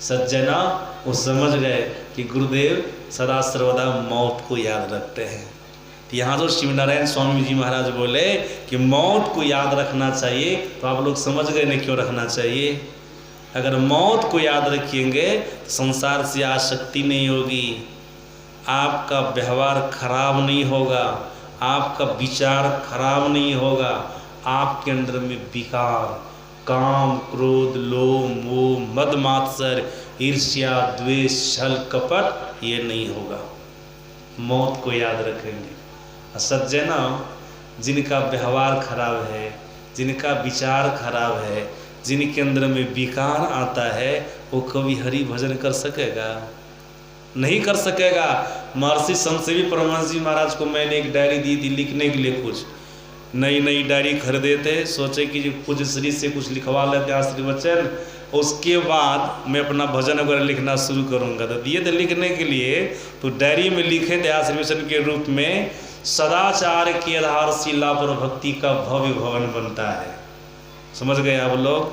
सज्जना वो समझ गए कि गुरुदेव सदा सर्वदा मौत को याद रखते हैं। तो यहाँ जो शिवनारायण स्वामी जी महाराज बोले कि मौत को याद रखना चाहिए, तो आप लोग समझ गए ना क्यों रखना चाहिए। अगर मौत को याद रखेंगे तो संसार से आसक्ति नहीं होगी, आपका व्यवहार खराब नहीं होगा, आपका विचार खराब नहीं होगा, आपके अंदर में विकार, काम, क्रोध, लोभ, मोह, मद मात्सर, ईर्ष्या, द्वेष, छल, कपट ये नहीं होगा। मौत को याद रखेंगे। सज्जना जिनका व्यवहार खराब है, जिनका विचार खराब है, जिनके अंदर में विकार आता है, वो कभी हरि भजन कर सकेगा? नहीं कर सकेगा। महर्षि संतसेवी परमहंस जी महाराज को मैंने एक डायरी दी थी लिखने के लिए, कुछ नई डायरी खरीदे थे, सोचे कि पूज्य श्री से कुछ लिखवा लेते आशीर्वचन, उसके बाद मैं अपना भजन वगैरह लिखना शुरू करूंगा। तो दिए थे लिखने के लिए, तो डायरी में लिखे थे आशीर्वचन के रूप में, सदाचार की आधारशिला पर भक्ति का भव्य भवन बनता है। समझ गए आप लोग?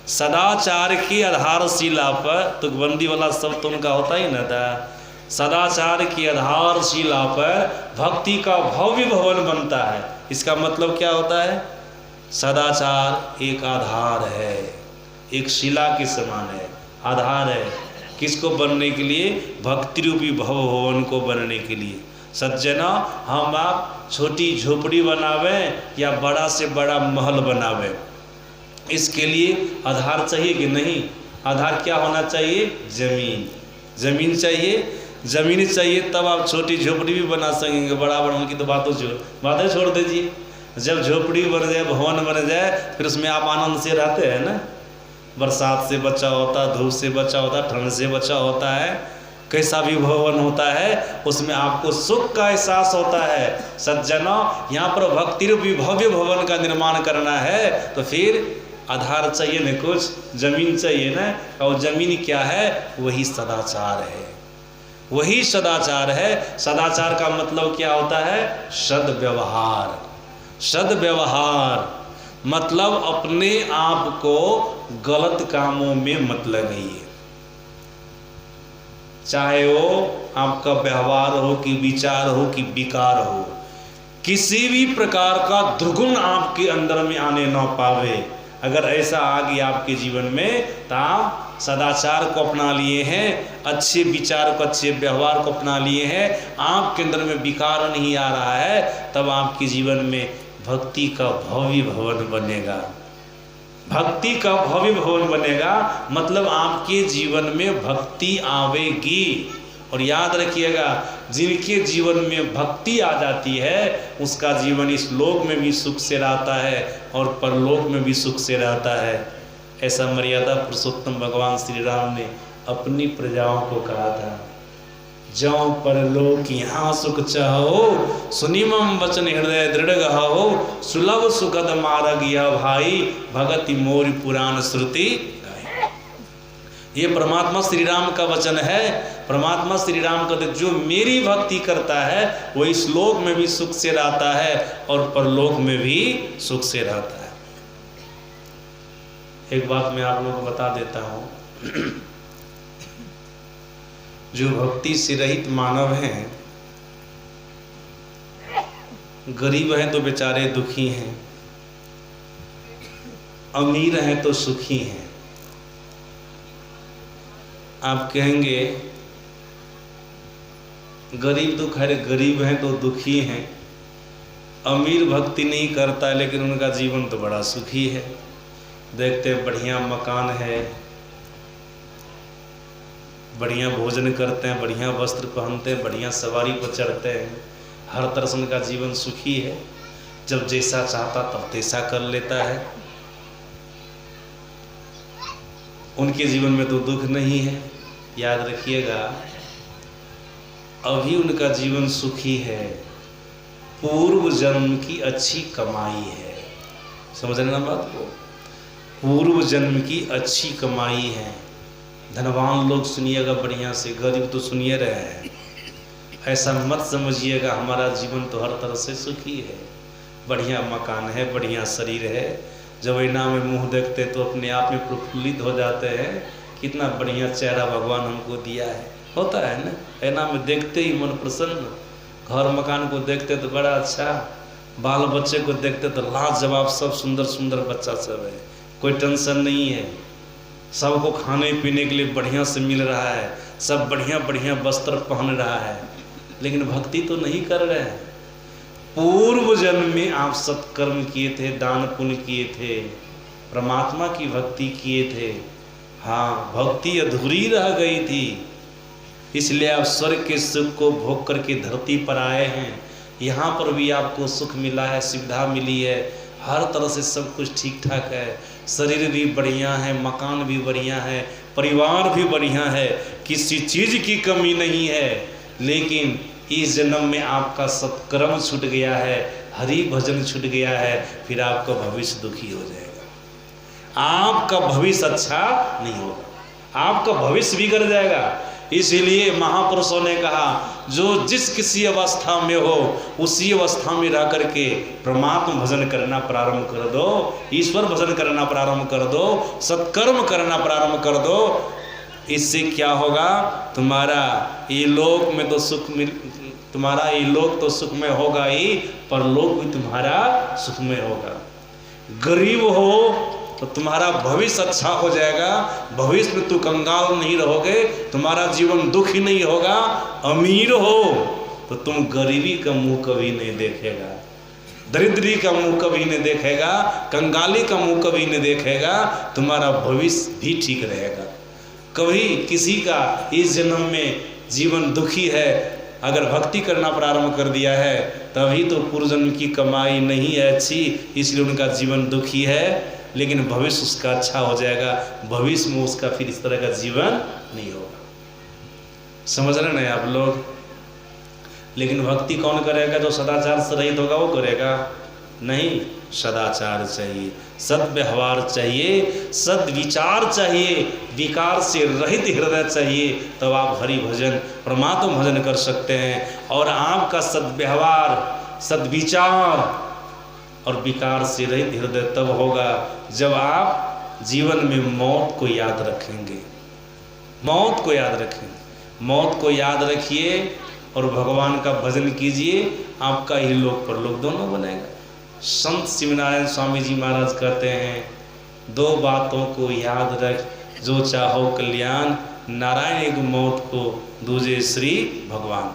सदाचार की आधारशिला पर, तो बंदी वाला शब्द तो उनका होता ही ना था। सदाचार की आधारशिला पर भक्ति का भव्य भवन बनता है। इसका मतलब क्या होता है? सदाचार एक आधार है, एक शिला के समान है, आधार है। किसको बनने के लिए? भक्ति रूपी भव भवन को बनने के लिए। सज्जना हम आप छोटी झोपड़ी बनावें या बड़ा से बड़ा महल बनावें, इसके लिए आधार चाहिए कि नहीं? आधार क्या होना चाहिए? जमीन। जमीन चाहिए, जमीन चाहिए, तब आप छोटी झोपड़ी भी बना सकेंगे। बड़ा बड़ा की तो बातें छोड़ दीजिए। जब झोपड़ी बन जाए, भवन बन जाए, फिर उसमें आप आनंद से रहते हैं ना। बरसात से बचा होता, धूप से बचा होता, ठंड से बचा होता है, कैसा भी भवन होता है उसमें आपको सुख का एहसास होता है। सज्जना यहाँ पर भक्ति रूपी भव्य भवन का निर्माण करना है, तो फिर आधार चाहिए ना, कुछ जमीन चाहिए ना। और जमीन क्या है? वही सदाचार है, वही सदाचार है। सदाचार का मतलब क्या होता है? सद्व्यवहार। सद्व्यवहार मतलब अपने आप को गलत कामों में मत लगाइए, चाहे वो आपका व्यवहार हो कि विचार हो कि विकार हो, किसी भी प्रकार का दुर्गुण आपके अंदर में आने ना पावे। अगर ऐसा आ गया आपके जीवन में, तो आप सदाचार को अपना लिए हैं, अच्छे विचार को, अच्छे व्यवहार को अपना लिए हैं, आपके अंदर में विकार नहीं आ रहा है, तब आपके जीवन में भक्ति का भव्य भवन बनेगा। भक्ति का भव्य भवन बनेगा मतलब आपके जीवन में भक्ति आवेगी। और याद रखिएगा, जिनके जीवन में भक्ति आ जाती है उसका जीवन इस लोक में भी सुख से रहता है और परलोक में भी सुख से रहता है। ऐसा मर्यादा पुरुषोत्तम भगवान श्री राम ने अपनी प्रजाओं को कहा था। जौ परलोक यहाँ सुख चाहो, सुनिमम वचन हृदय दृढ़ गहो, सुलभ सुखद मार्ग यह भाई, भगति मोर पुराण श्रुति। ये परमात्मा श्री राम का वचन है। परमात्मा श्री राम कहते जो मेरी भक्ति करता है वो इस लोक में भी सुख से रहता है और परलोक में भी सुख से रहता है। एक बात मैं आप लोगों को बता देता हूँ, जो भक्ति से रहित मानव हैं, गरीब हैं तो बेचारे दुखी हैं, अमीर हैं तो सुखी हैं। आप कहेंगे गरीब तो खैर गरीब हैं तो दुखी हैं, अमीर भक्ति नहीं करता लेकिन उनका जीवन तो बड़ा सुखी है। देखते बढ़िया मकान है, बढ़िया भोजन करते हैं, बढ़िया वस्त्र पहनते हैं, बढ़िया सवारी पर चढ़ते हैं, हर तरह से उनका जीवन सुखी है। जब जैसा चाहता तब तैसा कर लेता है, उनके जीवन में तो दुख नहीं है। याद रखिएगा, अभी उनका जीवन सुखी है, पूर्व जन्म की अच्छी कमाई है। समझ लेना बात को, पूर्व जन्म की अच्छी कमाई है। धनवान लोग सुनिएगा बढ़िया से, गरीब तो सुनिए रहे हैं। ऐसा मत समझिएगा हमारा जीवन तो हर तरह से सुखी है, बढ़िया मकान है, बढ़िया शरीर है। जब ऐना में मुंह देखते तो अपने आप में प्रफुल्लित हो जाते हैं कितना बढ़िया चेहरा भगवान हमको दिया है। होता है ना, ऐना में देखते ही मन प्रसन्न, घर मकान को देखते तो बड़ा अच्छा, बाल बच्चे को देखते तो लाजवाब, सब सुंदर सुंदर बच्चा सब है, कोई टेंशन नहीं है, सबको खाने पीने के लिए बढ़िया से मिल रहा है, सब बढ़िया बढ़िया वस्त्र पहन रहा है, लेकिन भक्ति तो नहीं कर रहे हैं। पूर्व जन्म में आप सत्कर्म किए थे, दान पुण्य किए थे, परमात्मा की भक्ति किए थे, हाँ भक्ति अधूरी रह गई थी, इसलिए आप स्वर्ग के सुख को भोग करके धरती पर आए हैं। यहाँ पर भी आपको सुख मिला है, सुविधा मिली है, हर तरह से सब कुछ ठीक ठाक है, शरीर भी बढ़िया है, मकान भी बढ़िया है, परिवार भी बढ़िया है, किसी चीज़ की कमी नहीं है। लेकिन इस जन्म में आपका सत्कर्म छूट गया है, हरि भजन छूट गया है, फिर आपका भविष्य दुखी हो जाएगा, आपका भविष्य अच्छा नहीं होगा, आपका भविष्य बिगड़ जाएगा। इसीलिए महापुरुषों ने कहा जो जिस किसी अवस्था में हो उसी अवस्था में रह करके परमात्मा भजन करना प्रारंभ कर दो, ईश्वर भजन करना प्रारंभ कर दो, सत्कर्म करना प्रारंभ कर दो। इससे क्या होगा, तुम्हारा ये लोक में तो सुख मिल, तुम्हारा ये लोक तो सुख में होगा ही, पर लोक भी तुम्हारा सुख में होगा। गरीब हो तो तुम्हारा भविष्य अच्छा हो जाएगा, भविष्य में तू कंगाल नहीं रहोगे, तुम्हारा जीवन दुखी नहीं होगा। अमीर हो तो तुम गरीबी का मुंह कभी नहीं देखेगा, दरिद्री का मुंह कभी नहीं देखेगा, कंगाली का मुंह कभी नहीं देखेगा, तुम्हारा भविष्य भी ठीक रहेगा। कभी किसी का इस जन्म में जीवन दुखी है, अगर भक्ति करना प्रारंभ कर दिया है तभी तो पूर्व जन्म की कमाई नहीं है अच्छी, इसलिए उनका जीवन दुखी है, लेकिन भविष्य उसका अच्छा हो जाएगा, भविष्य में उसका फिर इस तरह का जीवन नहीं होगा। समझ रहे हैं आप लोग? लेकिन भक्ति कौन करेगा? जो सदाचार से रहित होगा वो करेगा नहीं। सदाचार चाहिए, सद्व्यवहार चाहिए, सद्विचार चाहिए, विकार से रहित हृदय चाहिए, तब तो आप हरि भजन परमात्मा भजन कर सकते हैं। और आपका सद्व्यवहार, सद्विचार और विकार से रहित हृदय तब होगा जब आप जीवन में मौत को याद रखेंगे। मौत को याद रखेंगे, मौत को याद रखिए और भगवान का भजन कीजिए, आपका ही लोक परलोक दोनों बनेगा। संत शिवनारायण स्वामी जी महाराज कहते हैं, दो बातों को याद रख जो चाहो कल्याण, नारायण एक मौत को, दूजे श्री भगवान।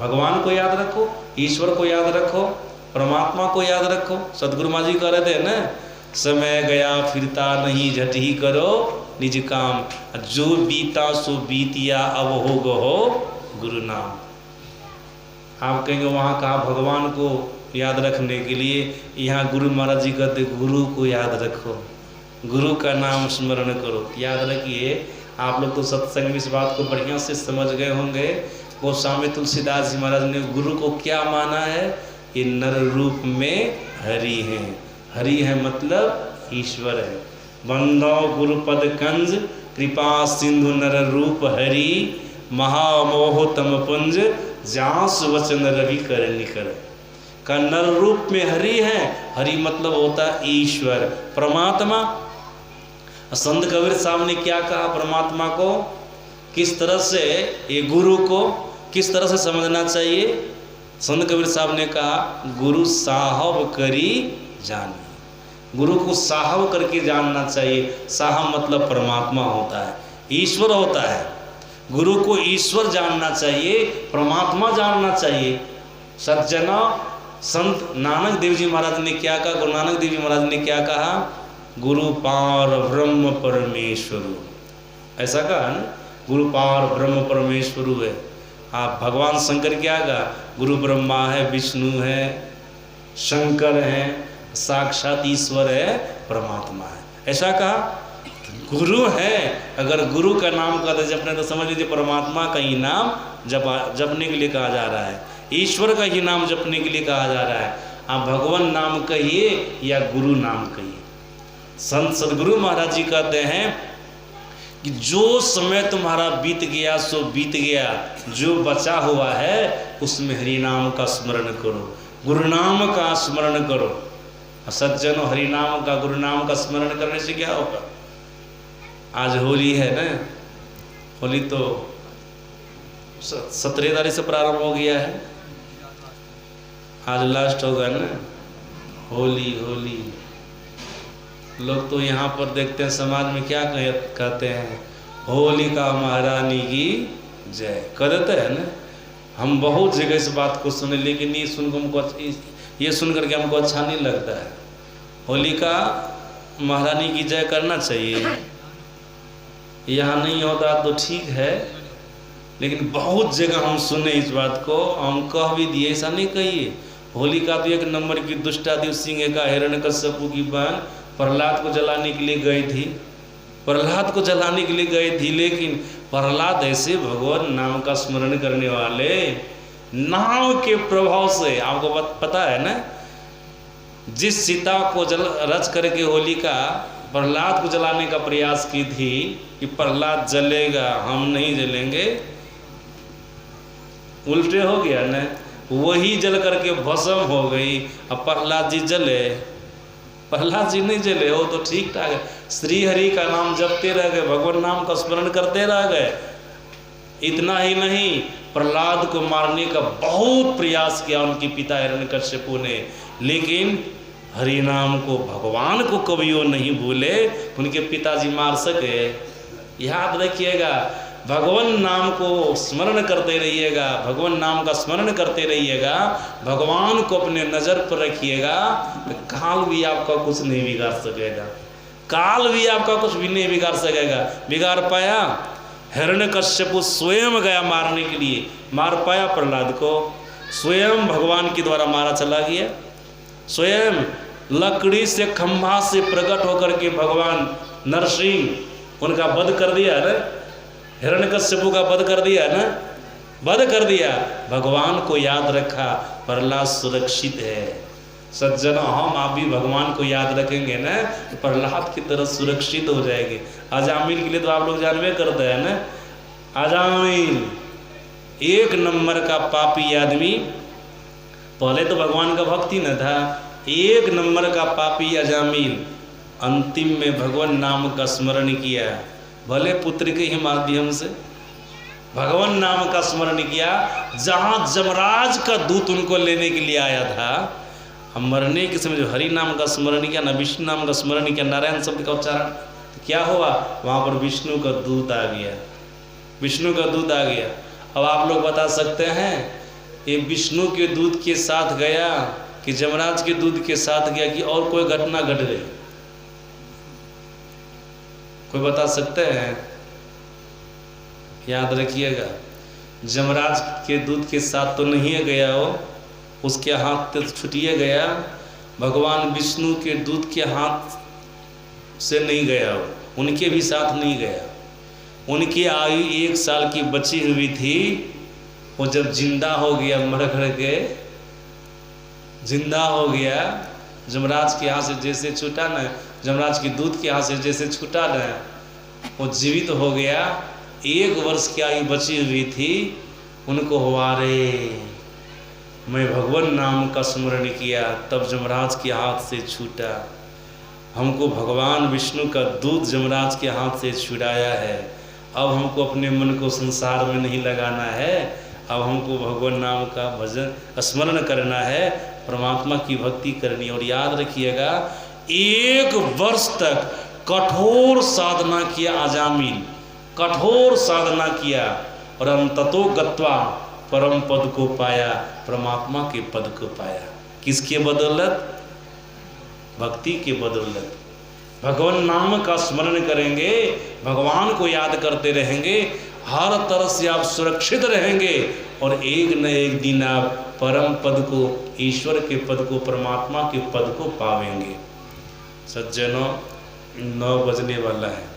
भगवान को याद रखो, ईश्वर को याद रखो, परमात्मा को याद रखो। सदगुरु माँ जी कह रहे थे ना, समय गया फिरता नहीं, झट ही करो निज काम, जो बीता सो बीतिया अब हो गो गुरु नाम। आप कहेंगे वहाँ कहा भगवान को याद रखने के लिए, यहाँ गुरु महाराज जी कहते गुरु को याद रखो, गुरु का नाम स्मरण करो। याद रखिए, आप लोग तो सत्संग में इस बात को बढ़िया से समझ गए होंगे। गोस्वामी तुलसीदास जी महाराज ने गुरु को क्या माना है? ये नर रूप में हरि है। हरि है मतलब ईश्वर है। बंदो गुरुपद कंज, कृपा सिंधु नर रूप हरि, महामोह तम पुंज, जास वचन रवि कर निकर। का नर रूप में हरि है, हरि मतलब होता है ईश्वर, परमात्मा। संत कबीर साहब ने क्या कहा परमात्मा को, किस तरह से ये गुरु को किस तरह से समझना चाहिए? संत कबीर साहब ने कहा गुरु साहब करी जानी। गुरु को साहब करके जानना चाहिए। साहब मतलब परमात्मा होता है, ईश्वर होता है। गुरु को ईश्वर जानना चाहिए, परमात्मा जानना चाहिए। सज्जना, संत नानक देव जी महाराज ने क्या कहा? गुरु नानक देव जी महाराज ने क्या कहा? गुरु पार ब्रह्म परमेश्वर। ऐसा कहा ना, गुरु पार ब्रह्म परमेश्वर है। आप भगवान शंकर क्या कहा? गुरु ब्रह्मा है, विष्णु है, शंकर है, साक्षात ईश्वर है, परमात्मा है। ऐसा कहा। गुरु है, अगर गुरु का नाम का जपने तो समझ लीजिए परमात्मा का ही नाम जपने के लिए कहा जा रहा है, ईश्वर का ही नाम जपने के लिए कहा जा रहा है। आप भगवान नाम कहिए या गुरु नाम कहिए। संत सदगुरु महाराज जी कहते हैं कि जो समय तुम्हारा बीत गया सो बीत गया, जो बचा हुआ है उसमें हरि नाम का स्मरण करो, गुरु नाम का स्मरण करो। सज्जनों, हरि नाम का, गुरु नाम का स्मरण करने से क्या होगा? आज होली है ना, होली तो 17 तारीख से प्रारंभ हो गया है, आज लास्ट होगा ना। होली होली लोग तो यहाँ पर देखते हैं समाज में क्या कहते हैं, होलिका महारानी की जय कह देते हैं ना। हम बहुत जगह इस बात को सुने, लेकिन ये सुन करके हमको अच्छा नहीं लगता है। होलिका महारानी की जय करना चाहिए, यहाँ नहीं होता तो ठीक है, लेकिन बहुत जगह हम सुने इस बात को, हम कह भी दिए। ऐसा नहीं कहिए। होलिका तो 1 नंबर की दुष्टादेव सिंह का हिरण्यकश्यप की बहन प्रहलाद को जलाने के लिए गई थी, प्रहलाद को जलाने के लिए गई थी। लेकिन प्रहलाद ऐसे भगवान नाम का स्मरण करने वाले, नाम के प्रभाव से, आपको पता है ना, जिस सीता को रच करके होलिका प्रहलाद को जलाने का प्रयास की थी कि प्रहलाद जलेगा हम नहीं जलेंगे, उल्टे हो गया ना। वही जल करके भस्म हो गई। अब प्रहलाद जी जले, प्रहलाद जी नहीं जले, वो तो ठीक ठाक है, श्री हरि का नाम जपते रह गए, भगवान नाम का स्मरण करते रह गए। इतना ही नहीं, प्रहलाद को मारने का बहुत प्रयास किया उनके पिता हिरण्यकश्यपु ने, लेकिन हरि नाम को, भगवान को कभी वो नहीं भूले, उनके पिताजी मार सके। याद रखिएगा, भगवान नाम को स्मरण करते रहिएगा, भगवान नाम का स्मरण करते रहिएगा, भगवान को अपने नज़र पर रखिएगा, तो काल भी आपका कुछ नहीं बिगाड़ सकेगा, काल भी आपका कुछ भी नहीं बिगाड़ सकेगा। बिगाड़ पाया? हिरण्यकश्यपु स्वयं गया मारने के लिए, मार पाया प्रहलाद को? स्वयं भगवान के द्वारा मारा चला गया। स्वयं लकड़ी से, खंभा से प्रकट होकर के भगवान नरसिंह उनका वध कर दिया ना, हिरण्यकश्यपु का वध कर दिया ना, वध कर दिया। भगवान को याद रखा, प्रहलाद सुरक्षित है। सज्जनों, हम आप भी भगवान को याद रखेंगे ना, तो प्रहलाद की तरह सुरक्षित हो जाएंगे। अजामिल के लिए तो आप लोग जानवे करते हैं ना, अजामिल 1 नंबर का पापी आदमी, पहले तो भगवान का भक्ति न था, 1 नंबर का पापी अजामिल अंतिम में भगवान नाम का स्मरण किया, भले पुत्र के ही माध्यम से भगवान नाम का स्मरण किया। जहाँ जमराज का दूत उनको लेने के लिए आया था, हम मरने के समय जो हरि नाम का स्मरण किया ना, विष्णु नाम का स्मरण किया, नारायण शब्द का उच्चारण, तो क्या हुआ? वहाँ पर विष्णु का दूत आ गया, विष्णु का दूत आ गया। अब आप लोग बता सकते हैं, ये विष्णु के दूत के साथ गया कि जमराज के दूत के साथ गया, कि और कोई घटना घट गई? कोई बता सकते हैं? याद रखिएगा, जमराज के दूत के साथ तो नहीं गया वो, उसके हाथ से छुटिए गया। भगवान विष्णु के दूत के हाथ से नहीं गया वो, उनके भी साथ नहीं गया। उनकी आयु 1 साल की बची हुई थी। वो जब जिंदा हो गया, मर घर के जिंदा हो गया, जमराज के यहाँ से जैसे छूटा न, जमराज के दूत के यहाँ से जैसे छूटा न, वो जीवित हो गया। 1 वर्ष की आयु बची हुई थी। उनको हुआ, रे मैं भगवान नाम का स्मरण किया, तब जमराज के हाथ से छूटा। हमको भगवान विष्णु का दूत जमराज के हाथ से छुड़ाया है। अब हमको अपने मन को संसार में नहीं लगाना है, अब हमको भगवान नाम का भजन स्मरण करना है, परमात्मा की भक्ति करनी। और याद रखिएगा, 1 वर्ष तक कठोर साधना किया अजामिल, कठोर साधना किया, और अंततो गत्वा परम पद को पाया, परमात्मा के पद को पाया। किसके बदौलत? भक्ति के बदौलत। भगवान नाम का स्मरण करेंगे, भगवान को याद करते रहेंगे, हर तरह से आप सुरक्षित रहेंगे, और एक न एक दिन आप परम पद को, ईश्वर के पद को, परमात्मा के पद को पावेंगे। सज्जनों, 9 बजने वाला है,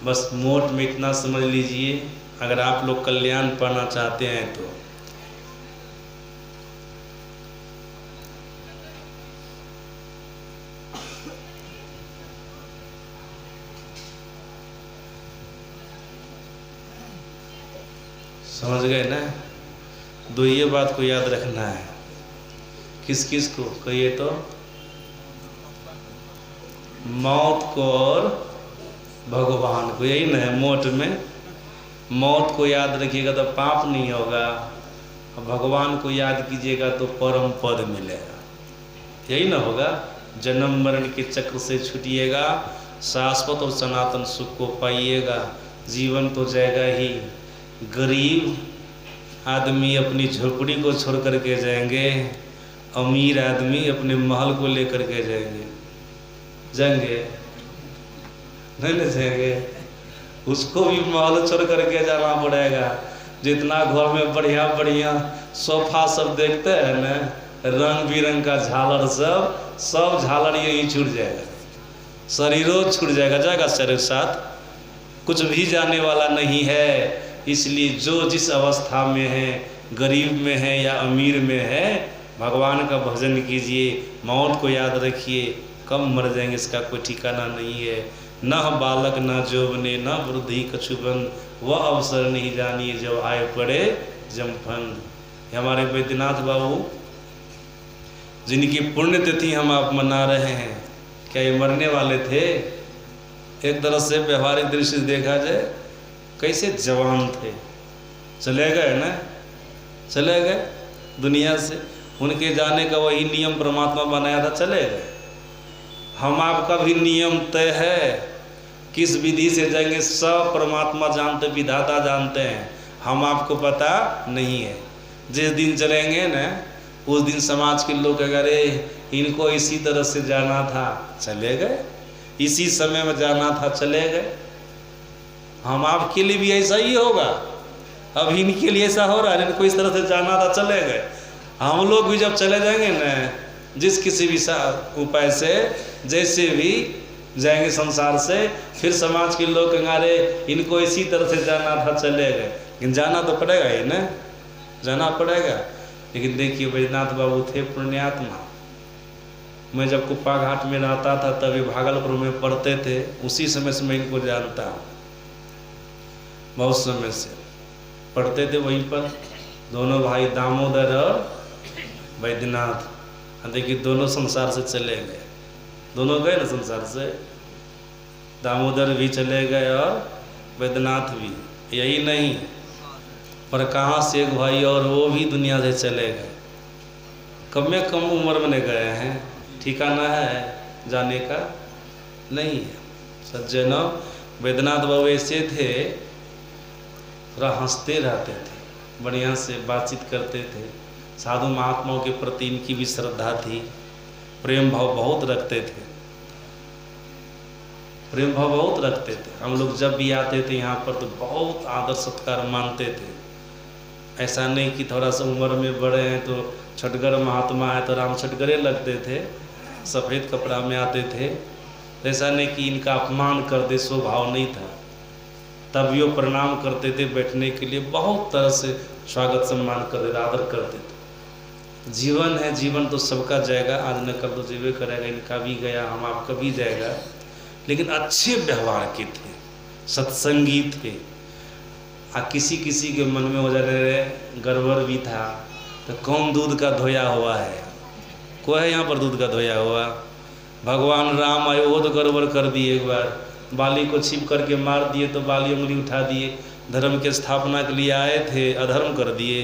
बस मोट में इतना समझ लीजिए, अगर आप लोग कल्याण पाना चाहते हैं तो समझ गए ना। 2 ये बात को याद रखना है। किस किस को कहिए तो? मौत को और भगवान को, यही ना है मोट में। मौत को याद रखिएगा तो पाप नहीं होगा, भगवान को याद कीजिएगा तो परम पद मिलेगा। यही ना होगा, जन्म मरण के चक्र से छूटिएगा, शाश्वत और सनातन सुख को पाइएगा। जीवन तो जाएगा ही। गरीब आदमी अपनी झोपड़ी को छोड़ करके जाएंगे, अमीर आदमी अपने महल को लेकर के जाएंगे। नहीं जाएंगे, उसको भी महल छोड़ करके जाना पड़ेगा। जितना घर में बढ़िया बढ़िया सोफा सब देखते हैं ना, रंग बिरंग का झालर सब झालर यहीं छूट जाएगा, शरीरों छूट जाएगा शरीर साथ, कुछ भी जाने वाला नहीं है। इसलिए जो जिस अवस्था में है, गरीब में है या अमीर में है, भगवान का भजन कीजिए, मौत को याद रखिए। कब मर जाएंगे इसका कोई ठिकाना नहीं है। न बालक न जोबने न वृद्धि कछुबन, वह अवसर नहीं जानिए जब आए पड़े जमफन। हमारे बैद्यनाथ बाबू जिनकी पुण्यतिथि हम आप मना रहे हैं, क्या ये मरने वाले थे? एक तरह से व्यवहारिक दृष्टि से देखा जाए कैसे जवान थे, चले गए ना, चले गए दुनिया से। उनके जाने का वही नियम परमात्मा बनाया था, चले गए। हम आपका भी नियम तय है, किस विधि से जाएंगे सब परमात्मा जानते, विधाता जानते हैं, हम आपको पता नहीं है। जिस दिन चलेंगे ना, उस दिन समाज के लोग अगर इनको इसी तरह से जाना था, चले गए। इसी समय में जाना था, चले गए। हम आपके लिए भी ऐसा ही होगा। अब इनके लिए ऐसा हो रहा है, इनको इस तरह से जाना था, चले गए। हम लोग भी जब चले जाएंगे ना, जिस किसी भी उपाय से जैसे भी जाएंगे संसार से, फिर समाज के लोग कहेंगे इनको इसी तरह से जाना था, चले गए। लेकिन जाना तो पड़ेगा ही ना, जाना पड़ेगा। लेकिन देखिए बैद्यनाथ बाबू थे पुण्यात्मा। मैं जब कुप्पा घाट में रहता था तभी भागलपुर में पढ़ते थे, उसी समय से मैं इनको जानता हूँ। बहुत समय से पढ़ते थे वहीं पर, दोनों भाई दामोदर और बैद्यनाथ। देखिए दोनों संसार से चले गए, दोनों गए ना संसार से, दामोदर भी चले गए और बैद्यनाथ भी। यही नहीं पर कहाँ से एक भाई और वो भी दुनिया से चले गए। कम में कम उम्र में गए हैं, ठिकाना है जाने का नहीं है। सज्जनों, बैद्यनाथ बाबू ऐसे थे, थोड़ा हंसते रहते थे, बढ़िया से बातचीत करते थे, साधु महात्माओं के प्रति इनकी भी श्रद्धा थी, प्रेम भाव बहुत रखते थे, प्रेम भाव बहुत रखते थे। हम लोग जब भी आते थे यहाँ पर तो बहुत आदर सत्कार मानते थे। ऐसा नहीं कि थोड़ा सा उम्र में बड़े हैं तो छठगर महात्मा है तो राम छठगरे लगते थे, सफ़ेद कपड़ा में आते थे। ऐसा नहीं कि इनका अपमान कर दे, स्वभाव नहीं था। तब भी वो प्रणाम करते थे, बैठने के लिए बहुत तरह से स्वागत सम्मान करते थे, आदर करते थे। जीवन है, जीवन तो सबका जाएगा, आज न कल तो जीवे करेगा। इनका भी गया, हम आपका भी जाएगा। लेकिन अच्छे व्यवहार के थे, सत्संगी थे। किसी किसी के मन में हो जाए गड़बड़ भी था तो कौन दूध का धोया हुआ है, कोई है यहाँ पर दूध का धोया हुआ? भगवान राम आए, वो तो गड़बड़ कर दिए। एक बार बाली को छिप करके मार दिए तो बाली उंगली उठा दिए। धर्म के स्थापना के लिए आए थे, अधर्म कर दिए।